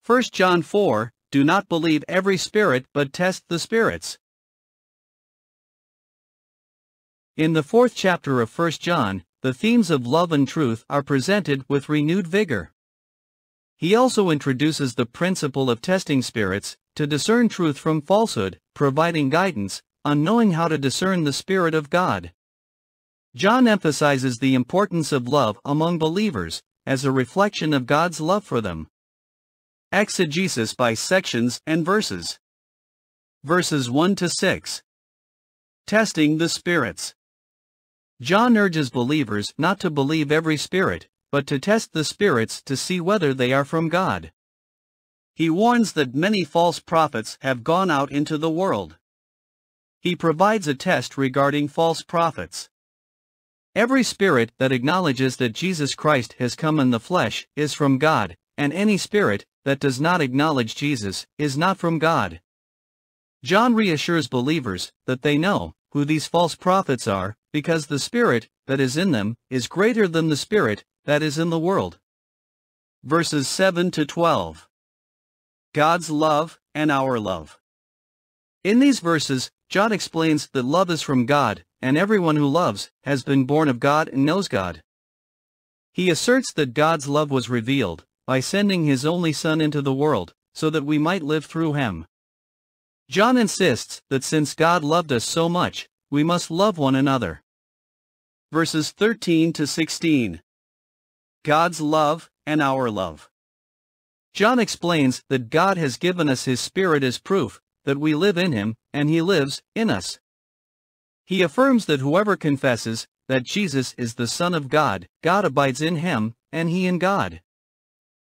1 John 4, do not believe every spirit but test the spirits. In the 4th chapter of 1 John, the themes of love and truth are presented with renewed vigor. He also introduces the principle of testing spirits, to discern truth from falsehood, providing guidance on knowing how to discern the Spirit of God. John emphasizes the importance of love among believers, as a reflection of God's love for them. Exegesis by sections and verses. Verses 1 to 6. Testing the spirits. John urges believers not to believe every spirit, but to test the spirits to see whether they are from God. He warns that many false prophets have gone out into the world. He provides a test regarding false prophets. Every spirit that acknowledges that Jesus Christ has come in the flesh is from God, and any spirit that does not acknowledge Jesus is not from God. John reassures believers that they know who these false prophets are, because the spirit that is in them is greater than the spirit that is in the world. Verses 7 to 12. God's love and our love. In these verses, John explains that love is from God, and everyone who loves has been born of God and knows God. He asserts that God's love was revealed by sending His only Son into the world, so that we might live through Him. John insists that since God loved us so much, we must love one another. Verses 13 to 16. God's love and our love. John explains that God has given us His Spirit as proof that we live in Him, and He lives in us. He affirms that whoever confesses that Jesus is the Son of God, God abides in him, and he in God.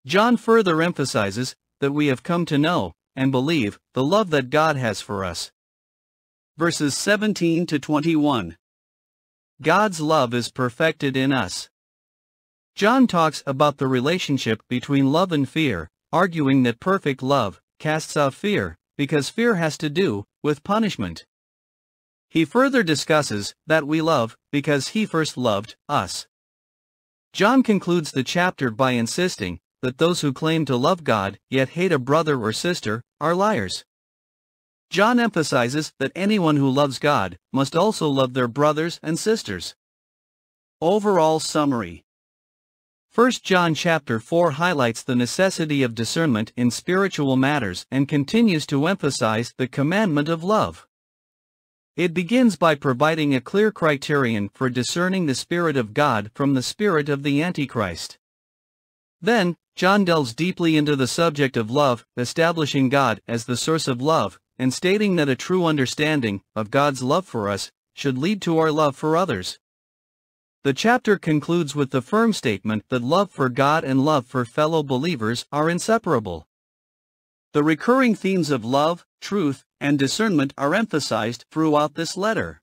John further emphasizes that we have come to know and believe the love that God has for us. Verses 17 to 21. God's love is perfected in us. John talks about the relationship between love and fear, arguing that perfect love casts out fear, because fear has to do with punishment. He further discusses that we love because He first loved us. John concludes the chapter by insisting that those who claim to love God yet hate a brother or sister are liars. John emphasizes that anyone who loves God must also love their brothers and sisters. Overall summary. 1 John chapter 4 highlights the necessity of discernment in spiritual matters and continues to emphasize the commandment of love. It begins by providing a clear criterion for discerning the Spirit of God from the spirit of the Antichrist. Then, John delves deeply into the subject of love, establishing God as the source of love, and stating that a true understanding of God's love for us should lead to our love for others. The chapter concludes with the firm statement that love for God and love for fellow believers are inseparable. The recurring themes of love, truth, and discernment are emphasized throughout this letter.